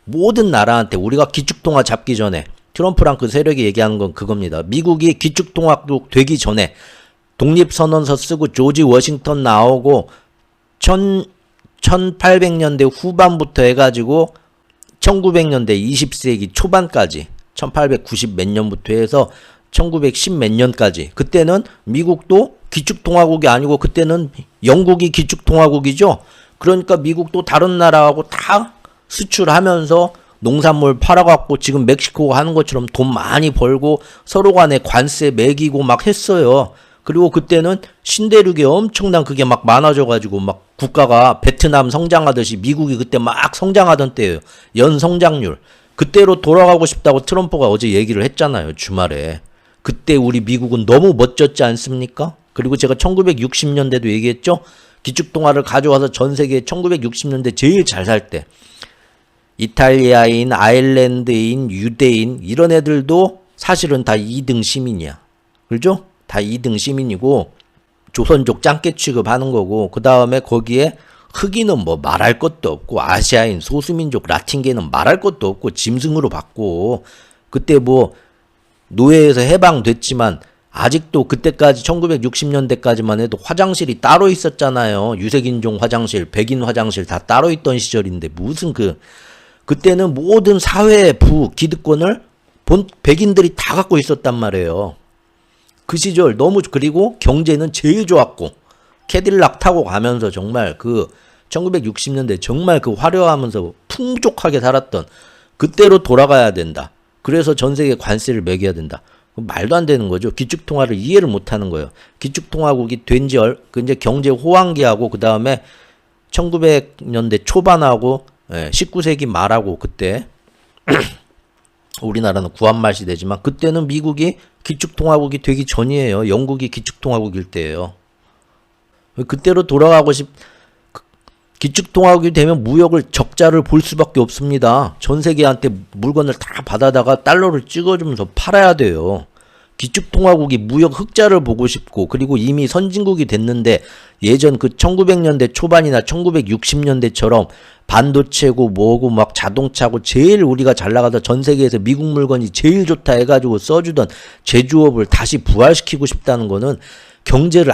Speaker 1: 모든 나라한테 우리가 기축통화 잡기 전에 트럼프랑 그 세력이 얘기하는 건 그겁니다. 미국이 기축통화국 되기 전에 독립선언서 쓰고 조지 워싱턴 나오고 1800년대 후반부터 해가지고 1900년대 20세기 초반까지 1890 몇 년부터 해서 1910 몇 년까지 그때는 미국도 기축통화국이 아니고 그때는 영국이 기축통화국이죠. 그러니까 미국도 다른 나라하고 다 수출하면서 농산물 팔아갖고 지금 멕시코가 하는 것처럼 돈 많이 벌고 서로 간에 관세 매기고 막 했어요. 그리고 그때는 신대륙에 엄청난 그게 막 많아져가지고 막 국가가 베트남 성장하듯이 미국이 그때 막 성장하던 때예요. 연 성장률. 그때로 돌아가고 싶다고 트럼프가 어제 얘기를 했잖아요. 주말에. 그때 우리 미국은 너무 멋졌지 않습니까? 그리고 제가 1960년대도 얘기했죠. 기축통화를 가져와서 전 세계 1960년대 제일 잘 살 때 이탈리아인, 아일랜드인, 유대인 이런 애들도 사실은 다 2등 시민이야. 그죠? 다 2등 시민이고 조선족 짱깨 취급하는 거고 그 다음에 거기에 흑인은 뭐 말할 것도 없고 아시아인, 소수민족, 라틴계는 말할 것도 없고 짐승으로 받고 그때 뭐 노예에서 해방됐지만 아직도 그때까지 1960년대까지만 해도 화장실이 따로 있었잖아요. 유색인종 화장실, 백인 화장실 다 따로 있던 시절인데 무슨 그때는 모든 사회의 기득권을 백인들이 다 갖고 있었단 말이에요. 그 시절 너무 그리고 경제는 제일 좋았고 캐딜락 타고 가면서 정말 그 1960년대 정말 그 화려하면서 풍족하게 살았던 그때로 돌아가야 된다. 그래서 전 세계 관세를 매겨야 된다. 말도 안 되는 거죠. 기축통화를 이해를 못 하는 거예요. 기축통화국이 된지 이제 경제 호황기하고 그 다음에 1900년대 초반하고 19세기 말하고 그때 우리나라는 구한말 시대지만 그때는 미국이 기축통화국이 되기 전이에요. 영국이 기축통화국일 때예요. 그때로 돌아가고 기축통화국이 되면 무역을 적자를 볼 수밖에 없습니다. 전 세계한테 물건을 다 받아다가 달러를 찍어주면서 팔아야 돼요. 기축통화국이 무역 흑자를 보고 싶고 그리고 이미 선진국이 됐는데 예전 그 1900년대 초반이나 1960년대처럼 반도체고 뭐고 막 자동차고 제일 우리가 잘 나가다 전 세계에서 미국 물건이 제일 좋다 해가지고 써주던 제조업을 다시 부활시키고 싶다는 거는 경제를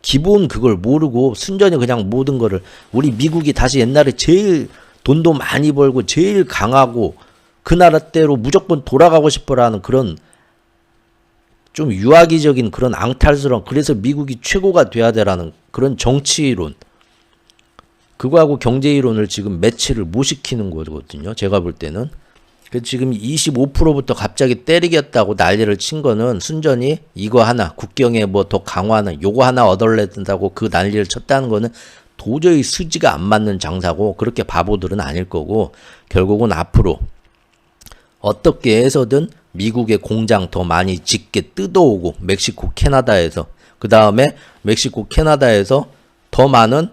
Speaker 1: 기본 그걸 모르고 순전히 그냥 모든 거를 우리 미국이 다시 옛날에 제일 돈도 많이 벌고 제일 강하고 그 나라 때로 무조건 돌아가고 싶어라는 그런 좀 유아기적인 그런 앙탈스러운 그래서 미국이 최고가 돼야 되라는 그런 정치이론 그거하고 경제이론을 지금 매치를 못 시키는 거거든요. 제가 볼 때는. 지금 25%부터 갑자기 때리겠다고 난리를 친 거는 순전히 이거 하나 국경에 뭐 더 강화하는 요거 하나 얻어내야 된다고 그 난리를 쳤다는 거는 도저히 수지가 안 맞는 장사고 그렇게 바보들은 아닐 거고 결국은 앞으로 어떻게 해서든 미국의 공장 더 많이 짓게 뜯어오고 멕시코 캐나다에서 그 다음에 멕시코 캐나다에서 더 많은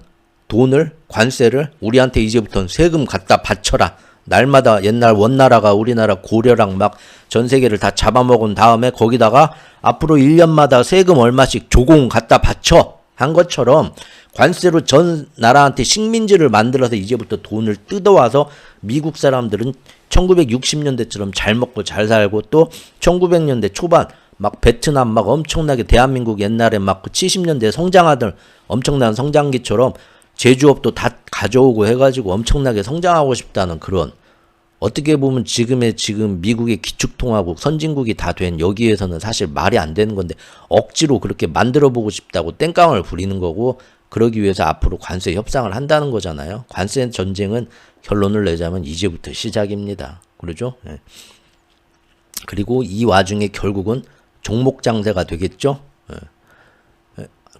Speaker 1: 돈을 관세를 우리한테 이제부터는 세금 갖다 바쳐라. 날마다 옛날 원나라가 우리나라 고려랑 막 전 세계를 다 잡아먹은 다음에 거기다가 앞으로 1년마다 세금 얼마씩 조공 갖다 바쳐 한 것처럼 관세로 전 나라한테 식민지를 만들어서 이제부터 돈을 뜯어와서 미국 사람들은 1960년대처럼 잘 먹고 잘 살고 또 1900년대 초반 막 베트남 막 엄청나게 대한민국 옛날에 막 70년대 성장하던 엄청난 성장기처럼 제조업도 다 가져오고 해가지고 엄청나게 성장하고 싶다는 그런 어떻게 보면 지금 미국의 기축통화국 선진국이 다 된 여기에서는 사실 말이 안 되는 건데 억지로 그렇게 만들어보고 싶다고 땡깡을 부리는 거고 그러기 위해서 앞으로 관세 협상을 한다는 거잖아요. 관세 전쟁은 결론을 내자면 이제부터 시작입니다. 그러죠? 네. 그리고 이 와중에 결국은 종목장세가 되겠죠? 네.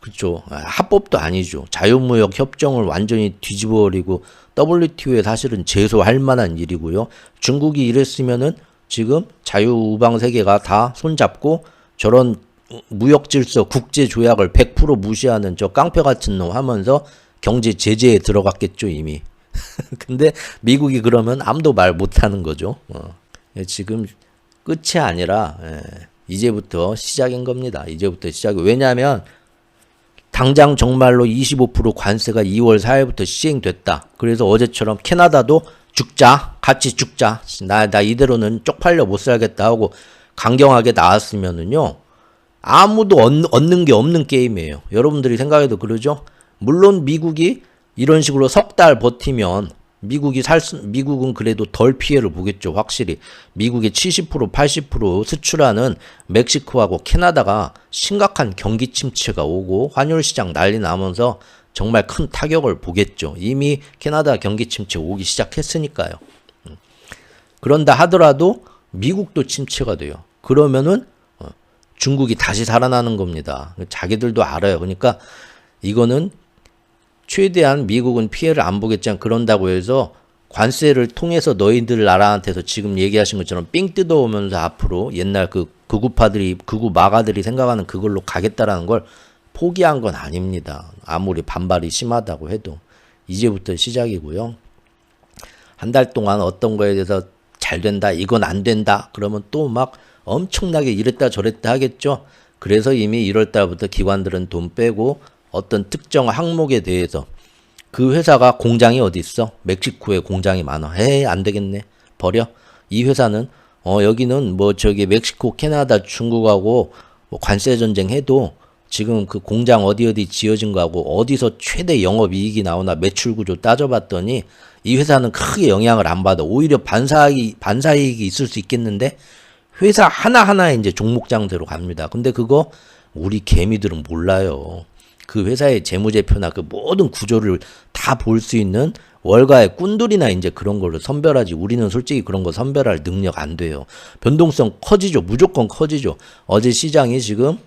Speaker 1: 그렇죠. 합법도 아니죠. 자유무역 협정을 완전히 뒤집어버리고 WTO에 사실은 제소할 만한 일이고요. 중국이 이랬으면은 지금 자유우방 세계가 다 손잡고 저런 무역 질서 국제 조약을 100% 무시하는 저 깡패 같은 놈 하면서 경제 제재에 들어갔겠죠, 이미. 근데 미국이 그러면 아무도 말 못하는 거죠. 지금 끝이 아니라 이제부터 시작인 겁니다. 이제부터 시작이. 왜냐하면 당장 정말로 25% 관세가 2월 4일부터 시행됐다. 그래서 어제처럼 캐나다도 죽자. 같이 죽자. 나 이대로는 쪽팔려 못 살겠다 하고 강경하게 나왔으면은요. 아무도 얻는 게 없는 게임이에요. 여러분들이 생각해도 그러죠? 물론 미국이 이런 식으로 석 달 버티면 미국은 그래도 덜 피해를 보겠죠. 확실히. 미국의 70% 80% 수출하는 멕시코하고 캐나다가 심각한 경기 침체가 오고 환율 시장 난리 나면서 정말 큰 타격을 보겠죠. 이미 캐나다 경기 침체 오기 시작했으니까요. 그런다 하더라도 미국도 침체가 돼요. 그러면은 중국이 다시 살아나는 겁니다. 자기들도 알아요. 그러니까 이거는 최대한 미국은 피해를 안 보겠지만 그런다고 해서 관세를 통해서 너희들 나라한테서 지금 얘기하신 것처럼 삥 뜯어오면서 앞으로 옛날 그 극우 마가들이 생각하는 그걸로 가겠다라는 걸 포기한 건 아닙니다. 아무리 반발이 심하다고 해도 이제부터 시작이고요. 한 달 동안 어떤 거에 대해서 잘 된다, 이건 안 된다 그러면 또 막 엄청나게 이랬다 저랬다 하겠죠. 그래서 이미 1월 달부터 기관들은 돈 빼고 어떤 특정 항목에 대해서 그 회사가 공장이 어디 있어? 멕시코에 공장이 많아. 에이 안 되겠네. 버려. 이 회사는 여기는 뭐 저기 멕시코, 캐나다, 중국하고 뭐 관세 전쟁 해도 지금 그 공장 어디 지어진 거하고 어디서 최대 영업이익이 나오나 매출 구조 따져봤더니 이 회사는 크게 영향을 안 받아. 오히려 반사이익이 있을 수 있겠는데 회사 하나하나에 이제 종목장대로 갑니다. 근데 그거 우리 개미들은 몰라요. 그 회사의 재무제표나 그 모든 구조를 다 볼 수 있는 월가의 꾼들이나 이제 그런 걸로 선별하지. 우리는 솔직히 그런 거 선별할 능력 안 돼요. 변동성 커지죠. 무조건 커지죠. 어제 시장이 지금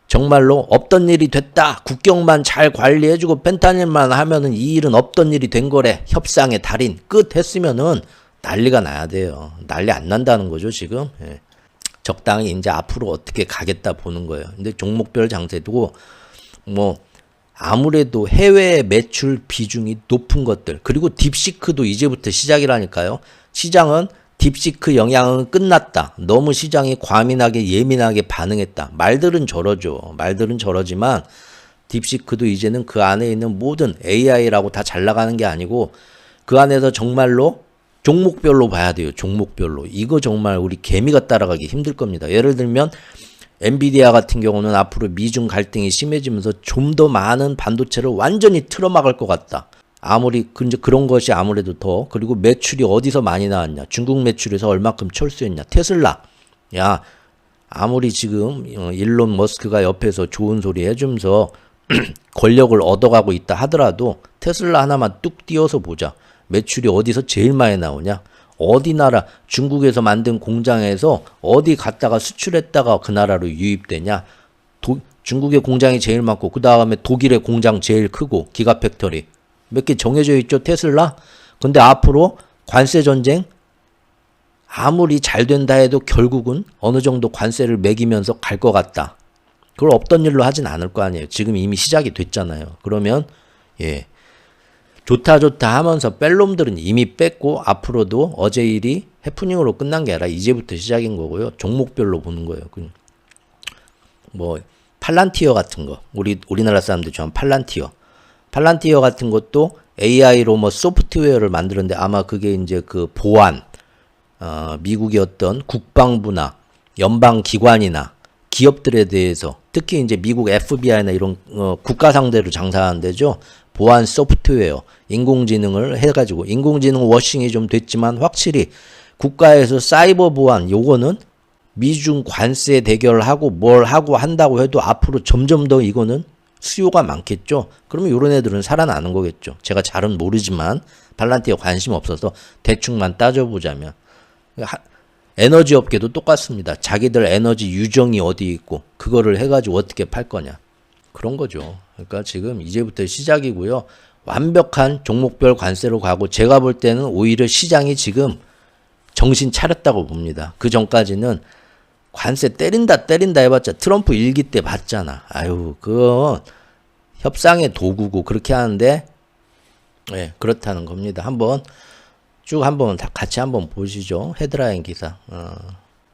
Speaker 1: 정말로 없던 일이 됐다. 국경만 잘 관리해주고 펜타닐만 하면은 이 일은 없던 일이 된 거래. 협상의 달인 끝 했으면은 난리가 나야 돼요. 난리 안 난다는 거죠 지금. 적당히 이제 앞으로 어떻게 가겠다 보는 거예요. 근데 종목별 장세도 뭐 아무래도 해외 매출 비중이 높은 것들 그리고 딥시크도 이제부터 시작이라니까요. 시장은 딥시크 영향은 끝났다. 너무 시장이 과민하게 예민하게 반응했다. 말들은 저러죠. 말들은 저러지만 딥시크도 이제는 그 안에 있는 모든 AI라고 다 잘 나가는 게 아니고 그 안에서 정말로 종목별로 봐야 돼요. 종목별로. 이거 정말 우리 개미가 따라가기 힘들 겁니다. 예를 들면 엔비디아 같은 경우는 앞으로 미중 갈등이 심해지면서 좀 더 많은 반도체를 완전히 틀어막을 것 같다. 아무리 그런 것이 아무래도 더 그리고 매출이 어디서 많이 나왔냐. 중국 매출에서 얼마큼 철수했냐. 테슬라. 야 아무리 지금 일론 머스크가 옆에서 좋은 소리 해주면서 권력을 얻어가고 있다 하더라도 테슬라 하나만 뚝 띄워서 보자. 매출이 어디서 제일 많이 나오냐? 어디 나라 중국에서 만든 공장에서 어디 갔다가 수출했다가 그 나라로 유입되냐? 중국의 공장이 제일 많고 그 다음에 독일의 공장 제일 크고 기가 팩토리 몇 개 정해져 있죠. 테슬라. 근데 앞으로 관세 전쟁 아무리 잘 된다 해도 결국은 어느 정도 관세를 매기면서 갈 것 같다. 그걸 없던 일로 하진 않을 거 아니에요. 지금 이미 시작이 됐잖아요. 그러면 좋다 하면서 뺄 놈들은 이미 뺐고 앞으로도 어제 일이 해프닝으로 끝난 게 아니라 이제부터 시작인 거고요. 종목별로 보는 거예요. 뭐 팔란티어 같은 거 우리나라 사람들 좋아하는 팔란티어 같은 것도 AI로 뭐 소프트웨어를 만드는데 아마 그게 이제 그 보안 미국의 어떤 국방부나 연방기관이나 기업들에 대해서 특히 이제 미국 FBI나 이런 국가 상대로 장사하는 데죠. 보안 소프트웨어, 인공지능을 해가지고 인공지능 워싱이 좀 됐지만 확실히 국가에서 사이버 보안 요거는 미중 관세 대결하고 뭘 하고 한다고 해도 앞으로 점점 더 이거는 수요가 많겠죠. 그러면 이런 애들은 살아나는 거겠죠. 제가 잘은 모르지만 팔란티에 관심 없어서 대충만 따져보자면 에너지 업계도 똑같습니다. 자기들 에너지 유정이 어디 있고 그거를 해가지고 어떻게 팔 거냐. 그런 거죠. 그러니까 지금 이제부터 시작이고요. 완벽한 종목별 관세로 가고 제가 볼 때는 오히려 시장이 지금 정신 차렸다고 봅니다. 그 전까지는 관세 때린다 해봤자 트럼프 일기 때 봤잖아. 아유 그건 협상의 도구고 그렇게 하는데 그렇다는 겁니다. 한번 다 같이 한번 보시죠. 헤드라인 기사.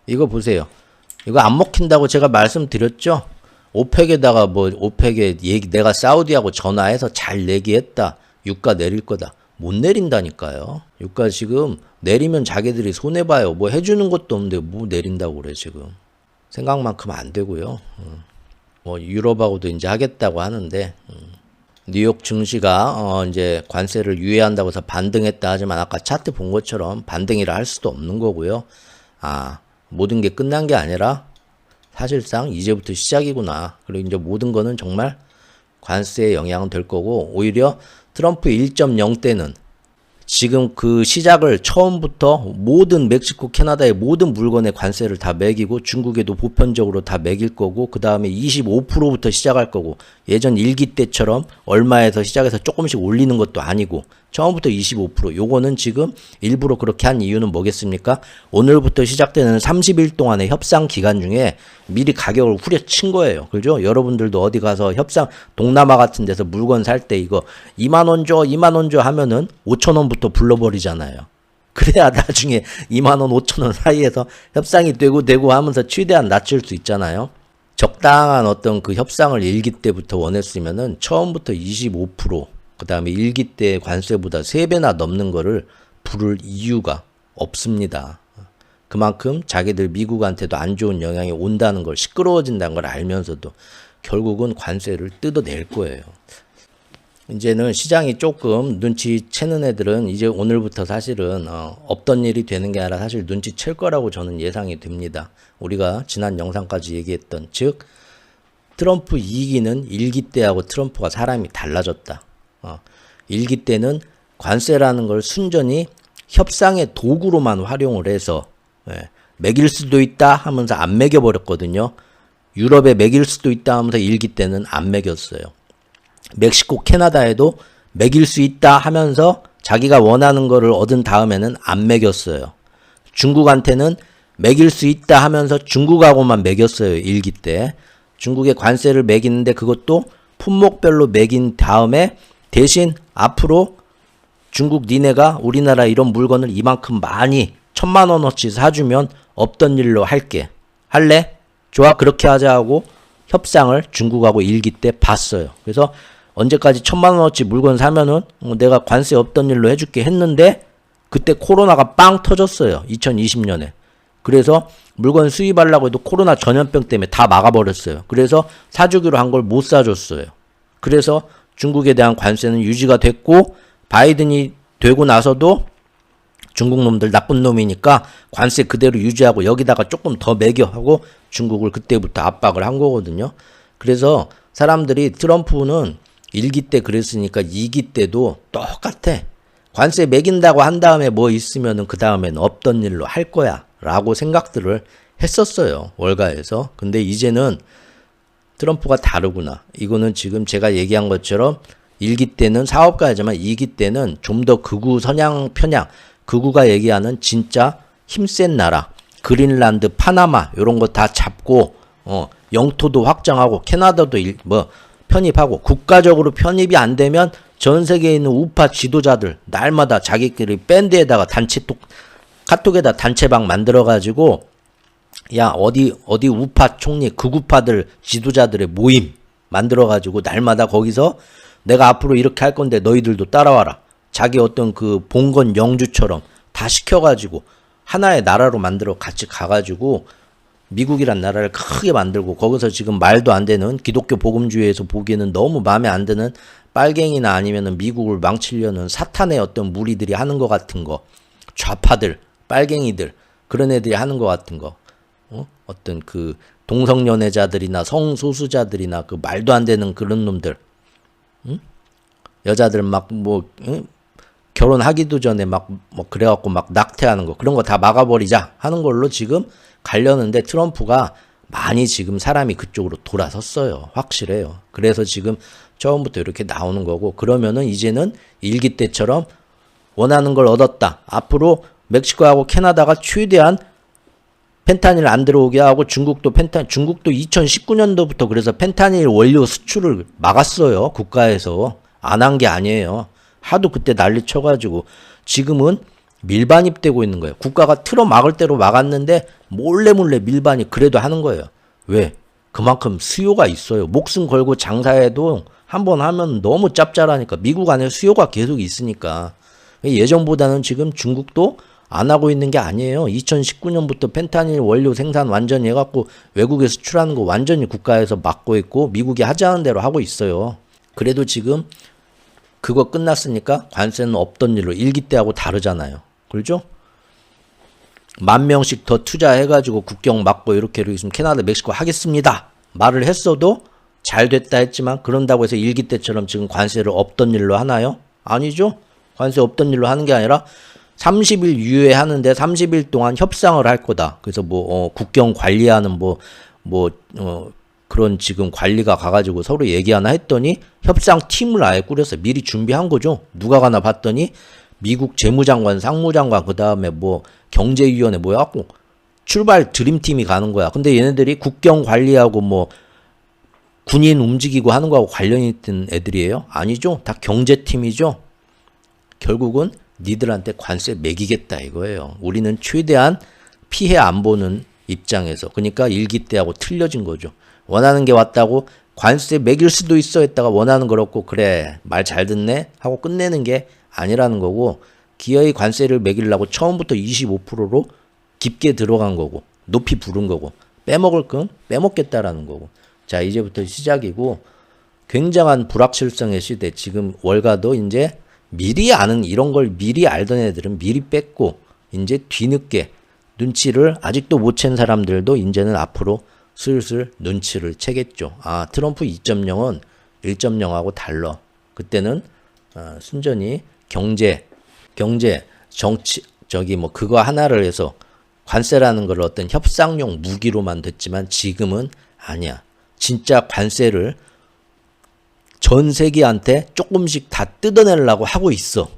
Speaker 1: 이거 보세요. 이거 안 먹힌다고 제가 말씀드렸죠. 오펙에다가 오펙에 내가 사우디하고 전화해서 잘 얘기했다. 유가 내릴 거다. 못 내린다니까요. 유가 지금 내리면 자기들이 손해봐요. 뭐 해주는 것도 없는데 뭐 내린다고 그래 지금. 생각만큼 안 되고요. 뭐 유럽하고도 이제 하겠다고 하는데 뉴욕 증시가 이제 관세를 유예한다고 해서 반등했다 하지만 아까 차트 본 것처럼 반등이라 할 수도 없는 거고요. 모든 게 끝난 게 아니라 사실상 이제부터 시작이구나. 그리고 이제 모든 거는 정말 관세에 영향은 될 거고 오히려 트럼프 1.0 때는 지금 그 시작을 처음부터 모든 멕시코, 캐나다의 모든 물건에 관세를 다 매기고 중국에도 보편적으로 다 매길 거고 그 다음에 25%부터 시작할 거고 예전 1기 때처럼 얼마에서 시작해서 조금씩 올리는 것도 아니고 처음부터 25%. 요거는 지금 일부러 그렇게 한 이유는 뭐겠습니까? 오늘부터 시작되는 30일 동안의 협상 기간 중에 미리 가격을 후려친 거예요. 그죠? 여러분들도 어디 가서 협상 동남아 같은 데서 물건 살 때 이거 2만원 줘 2만원 줘 하면은 5천원부터 불러버리잖아요. 그래야 나중에 2만원 5천원 사이에서 협상이 되고 하면서 최대한 낮출 수 있잖아요. 적당한 어떤 그 협상을 1기 때부터 원했으면은 처음부터 25%, 그 다음에 1기 때 관세보다 3배나 넘는 거를 부를 이유가 없습니다. 그만큼 자기들 미국한테도 안 좋은 영향이 온다는 걸 시끄러워진다는 걸 알면서도 결국은 관세를 뜯어낼 거예요. 이제는 시장이 조금 눈치채는 애들은 이제 오늘부터 사실은 없던 일이 되는 게 아니라 사실 눈치챌 거라고 저는 예상이 됩니다. 우리가 지난 영상까지 얘기했던 즉 트럼프 2기는 1기 때하고 트럼프가 사람이 달라졌다. 1기 때는 관세라는 걸 순전히 협상의 도구로만 활용을 해서 매길 수도 있다 하면서 안 매겨버렸거든요. 유럽에 매길 수도 있다 하면서 1기 때는 안 매겼어요. 멕시코, 캐나다에도 매길 수 있다 하면서 자기가 원하는 거를 얻은 다음에는 안 매겼어요. 중국한테는 매길 수 있다 하면서 중국하고만 매겼어요. 1기 때. 중국에 관세를 매기는데 그것도 품목별로 매긴 다음에 대신 앞으로 중국 니네가 우리나라 이런 물건을 이만큼 많이 1000만 원어치 사주면 없던 일로 할게. 할래? 좋아, 그렇게 하자 하고 협상을 중국하고 1기 때 봤어요. 그래서 언제까지 1000만 원어치 물건 사면은 내가 관세 없던 일로 해줄게 했는데 그때 코로나가 빵 터졌어요. 2020년에. 그래서 물건 수입하려고 해도 코로나 전염병 때문에 다 막아버렸어요. 그래서 사주기로 한 걸 못 사줬어요. 그래서 중국에 대한 관세는 유지가 됐고 바이든이 되고 나서도 중국 놈들 나쁜 놈이니까 관세 그대로 유지하고 여기다가 조금 더 매겨 하고 중국을 그때부터 압박을 한 거거든요. 그래서 사람들이 트럼프는 1기 때 그랬으니까 2기 때도 똑같아. 관세 매긴다고 한 다음에 뭐 있으면은 그 다음엔 없던 일로 할 거야 라고 생각들을 했었어요. 월가에서. 근데 이제는 트럼프가 다르구나. 이거는 지금 제가 얘기한 것처럼 1기 때는 사업가이지만 2기 때는 좀 더 극우 선양 편향 극우가 얘기하는 진짜 힘센 나라 그린란드 파나마 요런 거 다 잡고 영토도 확장하고 캐나다도 편입하고 국가적으로 편입이 안 되면 전 세계에 있는 우파 지도자들 날마다 자기끼리 밴드에다가 카톡에다 단체방 만들어가지고 야 어디 우파 총리 극우파들 지도자들의 모임 만들어가지고 날마다 거기서 내가 앞으로 이렇게 할 건데 너희들도 따라와라. 자기 어떤 그 봉건 영주처럼 다 시켜가지고 하나의 나라로 만들어 같이 가가지고 미국이란 나라를 크게 만들고 거기서 지금 말도 안 되는 기독교 복음주의에서 보기에는 너무 마음에 안 드는 빨갱이나 아니면은 미국을 망치려는 사탄의 어떤 무리들이 하는 것 같은 거 좌파들 빨갱이들 그런 애들이 하는 것 같은 거 어떤 그 동성연애자들이나 성소수자들이나 그 말도 안 되는 그런 놈들 여자들 막 결혼하기도 전에 그래갖고 막 낙태하는 거 그런 거 다 막아버리자 하는 걸로 지금 가려는데 트럼프가 많이 지금 사람이 그쪽으로 돌아섰어요. 확실해요. 그래서 지금 처음부터 이렇게 나오는 거고 그러면은 이제는 1기 때처럼 원하는 걸 얻었다. 앞으로 멕시코하고 캐나다가 최대한 펜타닐 안 들어오게 하고 중국도 2019년도부터 그래서 펜타닐 원료 수출을 막았어요. 국가에서. 안 한 게 아니에요. 하도 그때 난리 쳐가지고 지금은 밀반입되고 있는 거예요. 국가가 틀어 막을 대로 막았는데 몰래 밀반입 그래도 하는 거예요. 왜? 그만큼 수요가 있어요. 목숨 걸고 장사해도 한번 하면 너무 짭짤하니까 미국 안에 수요가 계속 있으니까 예전보다는 지금 중국도 안 하고 있는 게 아니에요. 2019년부터 펜타닐 원료 생산 완전히 해갖고 외국에 수출하는 거 완전히 국가에서 막고 있고 미국이 하자는 대로 하고 있어요. 그래도 지금 그거 끝났으니까 관세는 없던 일로 1기 때하고 다르잖아요. 그렇죠? 10,000명씩 더 투자해가지고 국경 막고 이렇게 있으면 캐나다, 멕시코 하겠습니다. 말을 했어도 잘 됐다 했지만 그런다고 해서 1기 때처럼 지금 관세를 없던 일로 하나요? 아니죠. 관세 없던 일로 하는 게 아니라 30일 유예하는데 30일 동안 협상을 할 거다. 그래서 국경 관리하는 그런 지금 관리가 가가지고 서로 얘기 하나 했더니 협상팀을 아예 꾸렸어요. 미리 준비한 거죠. 누가 가나 봤더니 미국 재무장관, 상무장관, 그 다음에 경제위원회 갖고 출발 드림팀이 가는 거야. 근데 얘네들이 국경 관리하고 군인 움직이고 하는 거하고 관련이 있던 애들이에요? 아니죠. 다 경제팀이죠. 결국은 니들한테 관세 매기겠다 이거예요. 우리는 최대한 피해 안 보는 입장에서. 그러니까 1기 때하고 틀려진 거죠. 원하는 게 왔다고 관세 매길 수도 있어 했다가 원하는 걸 얻고 그래 말 잘 듣네 하고 끝내는 게 아니라는 거고 기어이 관세를 매기려고 처음부터 25%로 깊게 들어간 거고 높이 부른 거고 빼먹을 건 빼먹겠다라는 거고 자 이제부터 시작이고 굉장한 불확실성의 시대. 지금 월가도 이제 미리 아는 이런 걸 미리 알던 애들은 미리 뺐고 이제 뒤늦게 눈치를 아직도 못 챈 사람들도 이제는 앞으로 슬슬 눈치를 채겠죠. 아, 트럼프 2.0은 1.0하고 달라. 그때는 순전히 경제, 정치, 뭐 그거 하나를 해서 관세라는 걸 어떤 협상용 무기로만 됐지만 지금은 아니야. 진짜 관세를 전 세계한테 조금씩 다 뜯어내려고 하고 있어.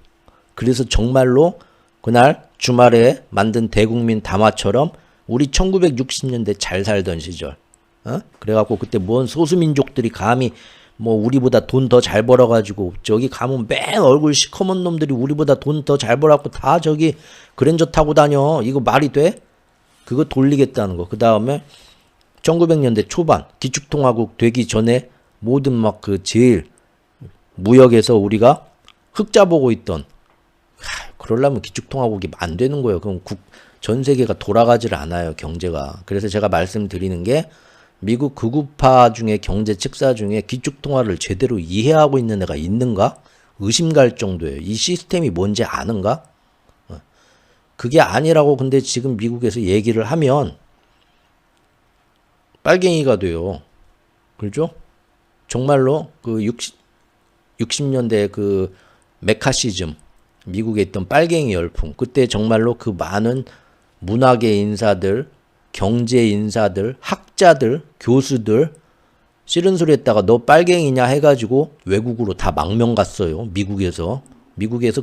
Speaker 1: 그래서 정말로 그날 주말에 만든 대국민 담화처럼 우리 1960년대 잘 살던 시절, 그래갖고 그때 뭔 소수민족들이 감히 뭐 우리보다 돈 더 잘 벌어가지고 저기 가면 맨 얼굴 시커먼 놈들이 우리보다 돈 더 잘 벌어갖고 다 저기 그랜저 타고 다녀. 이거 말이 돼? 그거 돌리겠다는 거. 그 다음에 1900년대 초반 기축통화국 되기 전에 모든 막 그 제일 무역에서 우리가 흑자 보고 있던, 그러려면 기축통화국이 안 되는 거예요. 그럼 전 세계가 돌아가질 않아요, 경제가. 그래서 제가 말씀드리는 게 미국 극우파 중에 경제 측사 중에 기축통화를 제대로 이해하고 있는 애가 있는가? 의심갈 정도예요. 이 시스템이 뭔지 아는가? 그게 아니라고 근데 지금 미국에서 얘기를 하면 빨갱이가 돼요. 그렇죠? 정말로 그 60년대 그 메카시즘, 미국에 있던 빨갱이 열풍, 그때 정말로 그 많은 문학의 인사들, 경제 인사들, 학자들, 교수들 싫은 소리 했다가 너 빨갱이냐 해가지고 외국으로 다 망명 갔어요. 미국에서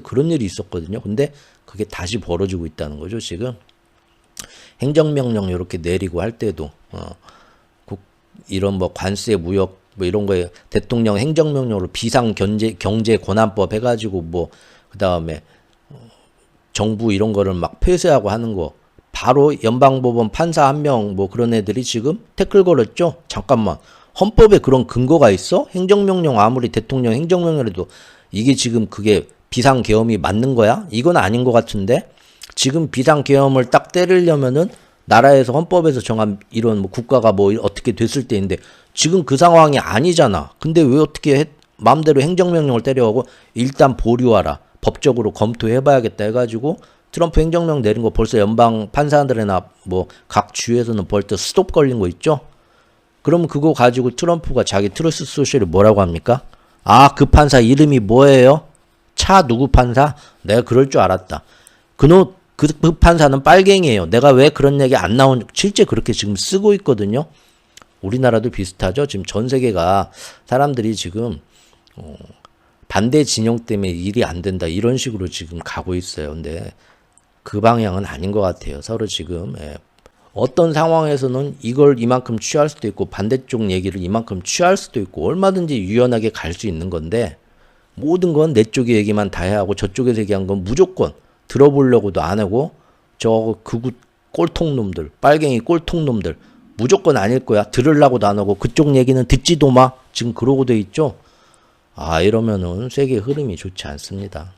Speaker 1: 그런 일이 있었거든요. 근데 그게 다시 벌어지고 있다는 거죠. 지금 행정명령 이렇게 내리고 할 때도 이런 뭐 관세 무역 뭐 이런 거에 대통령 행정명령으로 비상 경제 권한법 해가지고 뭐 그다음에 정부 이런 거를 막 폐쇄하고 하는 거, 바로 연방법원 판사 한 명 뭐 그런 애들이 지금 태클 걸었죠. 잠깐만, 헌법에 그런 근거가 있어? 행정명령 아무리 대통령 행정명령이라도 이게 지금 그게 비상계엄이 맞는 거야? 이건 아닌 것 같은데 지금 비상계엄을 딱 때리려면은 나라에서 헌법에서 정한 이런 뭐 국가가 뭐 어떻게 됐을 때인데 지금 그 상황이 아니잖아. 근데 왜 어떻게 마음대로 행정명령을 때려가고 일단 보류하라, 법적으로 검토해봐야겠다 해가지고 트럼프 행정명 내린 거 벌써 연방 판사들이나 뭐 각 주에서는 벌써 스톱 걸린 거 있죠? 그럼 그거 가지고 트럼프가 자기 트루스 소셜이 뭐라고 합니까? 아, 그 판사 이름이 뭐예요? 차 누구 판사? 내가 그럴 줄 알았다. 그 판사는 빨갱이에요. 내가 왜 그런 얘기 안 나온, 실제 그렇게 지금 쓰고 있거든요. 우리나라도 비슷하죠. 지금 전 세계가 사람들이 지금 반대 진영 때문에 일이 안 된다 이런 식으로 지금 가고 있어요. 근데 그 방향은 아닌 것 같아요. 서로 지금 어떤 상황에서는 이걸 이만큼 취할 수도 있고 반대쪽 얘기를 이만큼 취할 수도 있고 얼마든지 유연하게 갈 수 있는 건데 모든 건 내 쪽의 얘기만 다 해야 하고 저쪽에서 얘기한 건 무조건 들어보려고도 안 하고 저 극우 꼴통놈들, 빨갱이 꼴통놈들 무조건 아닐 거야. 들으려고도 안 하고 그쪽 얘기는 듣지도 마. 지금 그러고 돼 있죠. 아, 이러면은 세계 흐름이 좋지 않습니다.